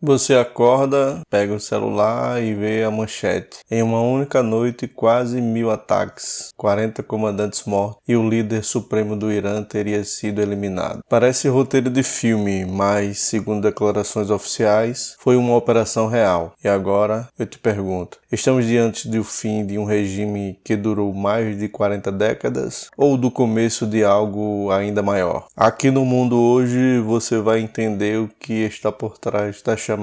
Você acorda, pega o celular e vê a manchete. Em uma única noite, quase 1000 ataques, 40 comandantes mortos e o líder supremo do Irã teria sido eliminado. Parece roteiro de filme, mas, segundo declarações oficiais, foi uma operação real. E agora, eu te pergunto, estamos diante do fim de um regime que durou mais de 40 décadas ou do começo de algo ainda maior? Aqui no mundo hoje, você vai entender o que está por trás da chamada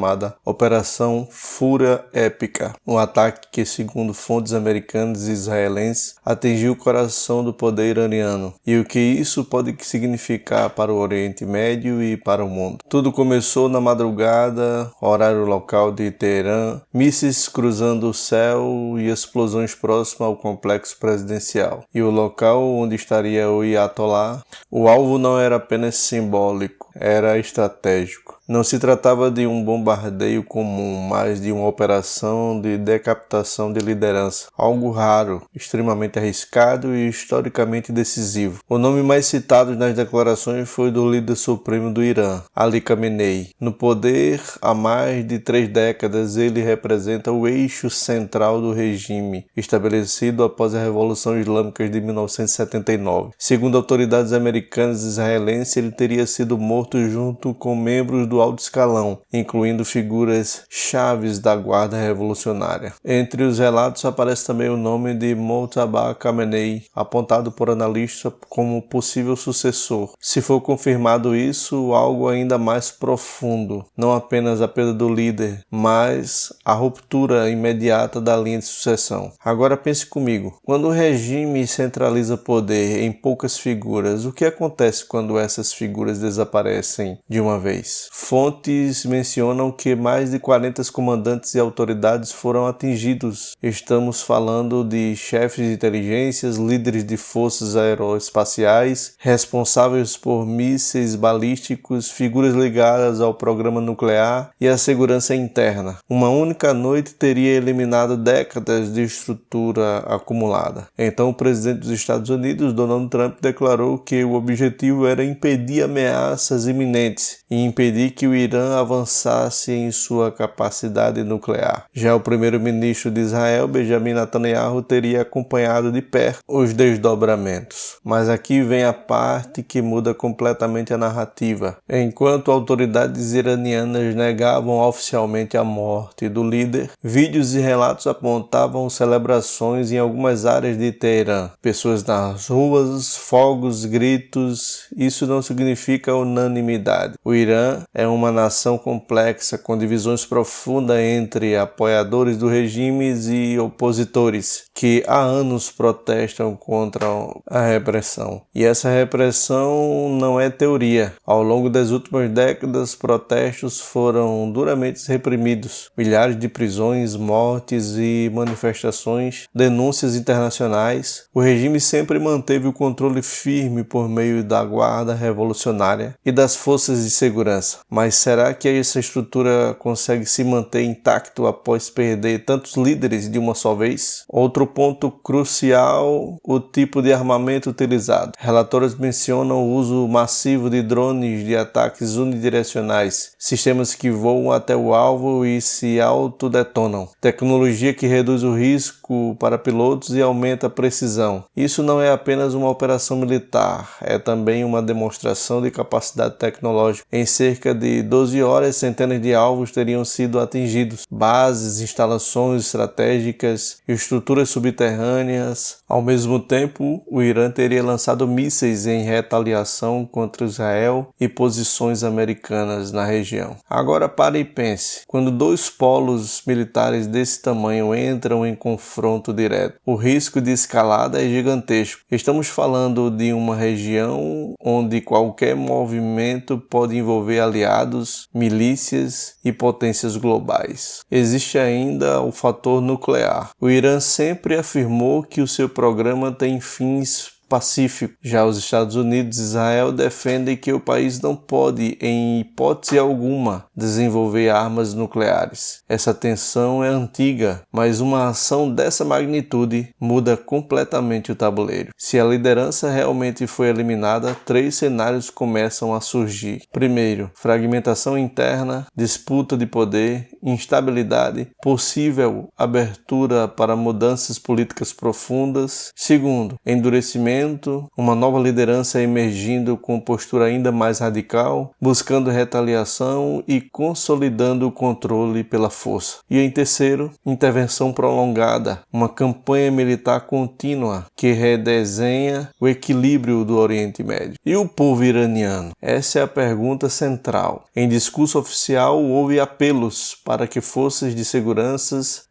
Operação Fúria Épica, um ataque que, segundo fontes americanas e israelenses, atingiu o coração do poder iraniano e o que isso pode significar para o Oriente Médio e para o mundo. Tudo começou na madrugada, horário local de Teherã, mísseis cruzando o céu e explosões próximas ao complexo presidencial. E o local onde estaria o Ayatollah, o alvo não era apenas simbólico, era estratégico. Não se tratava de um bombardeio comum, mas de uma operação de decapitação de liderança, algo raro, extremamente arriscado e historicamente decisivo. O nome mais citado nas declarações foi do líder supremo do Irã, Ali Khamenei. No poder há mais de 3 décadas, ele representa o eixo central do regime, estabelecido após a Revolução Islâmica de 1979. Segundo autoridades americanas e israelenses, ele teria sido morto junto com membros do alto escalão, incluindo figuras chaves da Guarda Revolucionária. Entre os relatos aparece também o nome de Mojtaba Khamenei, apontado por analistas como possível sucessor. Se for confirmado isso, algo ainda mais profundo, não apenas a perda do líder, mas a ruptura imediata da linha de sucessão. Agora pense comigo, quando o regime centraliza poder em poucas figuras, o que acontece quando essas figuras desaparecem de uma vez? Fontes mencionam que mais de 40 comandantes e autoridades foram atingidos. Estamos falando de chefes de inteligências, líderes de forças aeroespaciais, responsáveis por mísseis balísticos, figuras ligadas ao programa nuclear e à segurança interna. Uma única noite teria eliminado décadas de estrutura acumulada. Então o presidente dos Estados Unidos, Donald Trump, declarou que o objetivo era impedir ameaças iminentes e impedir que o Irã avançasse em sua capacidade nuclear. Já o primeiro-ministro de Israel, Benjamin Netanyahu, teria acompanhado de perto os desdobramentos. Mas aqui vem a parte que muda completamente a narrativa. Enquanto autoridades iranianas negavam oficialmente a morte do líder, vídeos e relatos apontavam celebrações em algumas áreas de Teherã. Pessoas nas ruas, fogos, gritos. Isso não significa unanimidade. O Irã é uma nação complexa, com divisões profundas entre apoiadores do regime e opositores, que há anos protestam contra a repressão. E essa repressão não é teoria. Ao longo das últimas décadas, protestos foram duramente reprimidos. Milhares de prisões, mortes e manifestações, denúncias internacionais. O regime sempre manteve o controle firme por meio da Guarda Revolucionária e das forças de segurança. Mas será que essa estrutura consegue se manter intacto após perder tantos líderes de uma só vez? Outro ponto crucial, o tipo de armamento utilizado. Relatórios mencionam o uso massivo de drones de ataques unidirecionais, sistemas que voam até o alvo e se autodetonam, tecnologia que reduz o risco para pilotos e aumenta a precisão. Isso não é apenas uma operação militar, é também uma demonstração de capacidade tecnológica. Em cerca de 12 horas, centenas de alvos teriam sido atingidos. Bases, instalações estratégicas, estruturas subterrâneas. Ao mesmo tempo, o Irã teria lançado mísseis em retaliação contra Israel e posições americanas na região. Agora pare e pense. Quando dois polos militares desse tamanho entram em confronto direto, o risco de escalada é gigantesco. Estamos falando de uma região onde qualquer movimento pode envolver aliados, milícias e potências globais. Existe ainda o fator nuclear. O Irã sempre afirmou que o seu programa tem fins pacífico. Já os Estados Unidos e Israel defendem que o país não pode, em hipótese alguma, desenvolver armas nucleares. Essa tensão é antiga, mas uma ação dessa magnitude muda completamente o tabuleiro. Se a liderança realmente foi eliminada, 3 cenários começam a surgir. Primeiro, fragmentação interna, disputa de poder, instabilidade, possível abertura para mudanças políticas profundas. Segundo, endurecimento, uma nova liderança emergindo com postura ainda mais radical, buscando retaliação e consolidando o controle pela força. E em terceiro, intervenção prolongada, uma campanha militar contínua que redesenha o equilíbrio do Oriente Médio. E o povo iraniano? Essa é a pergunta central. Em discurso oficial houve apelos para que forças de segurança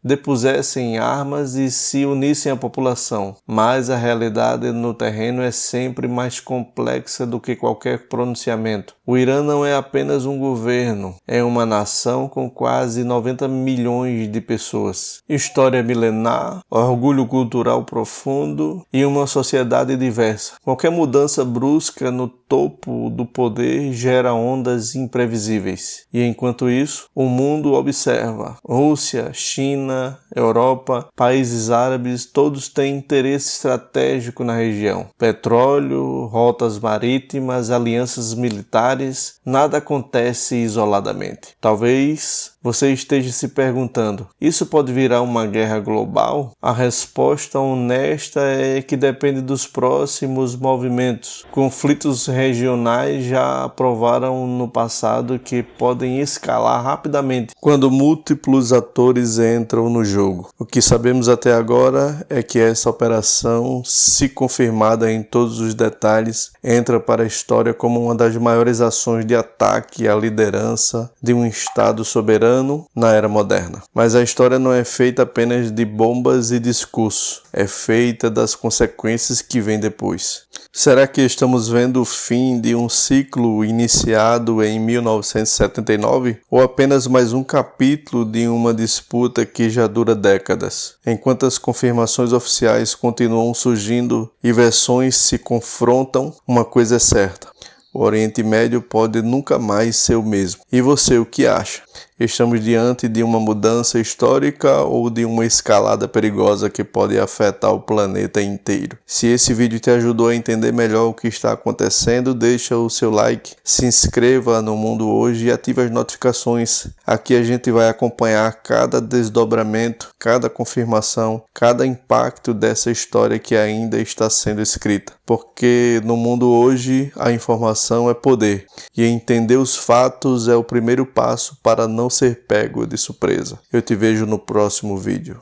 depusessem armas e se unissem à população, mas a realidade no terreno é sempre mais complexa do que qualquer pronunciamento. O Irã não é apenas um governo, é uma nação com quase 90 milhões de pessoas. História milenar, orgulho cultural profundo e uma sociedade diversa. Qualquer mudança brusca no topo do poder gera ondas imprevisíveis. E enquanto isso, o mundo observa. Rússia, China, Europa, países árabes, todos têm interesse estratégico na região. Petróleo, rotas marítimas, alianças militares, nada acontece isoladamente. Talvez você esteja se perguntando, isso pode virar uma guerra global? A resposta honesta é que depende dos próximos movimentos. Conflitos regionais já provaram no passado que podem escalar rapidamente quando múltiplos atores entram no jogo. O que sabemos até agora é que essa operação, se confirmada em todos os detalhes, entra para a história como uma das maiores ações de ataque à liderança de um Estado soberano na era moderna. Mas a história não é feita apenas de bombas e discurso, é feita das consequências que vêm depois. Será que estamos vendo o fim de um ciclo iniciado em 1979? Ou apenas mais um capítulo de uma disputa que já dura décadas? Enquanto as confirmações oficiais continuam surgindo e versões se confrontam, uma coisa é certa: o Oriente Médio pode nunca mais ser o mesmo. E você, o que acha? Estamos diante de uma mudança histórica ou de uma escalada perigosa que pode afetar o planeta inteiro? Se esse vídeo te ajudou a entender melhor o que está acontecendo, deixa o seu like, se inscreva no Mundo Hoje e ative as notificações. Aqui a gente vai acompanhar cada desdobramento, cada confirmação, cada impacto dessa história que ainda está sendo escrita. Porque no mundo hoje a informação é poder e entender os fatos é o primeiro passo para não ser pego de surpresa. Eu te vejo no próximo vídeo.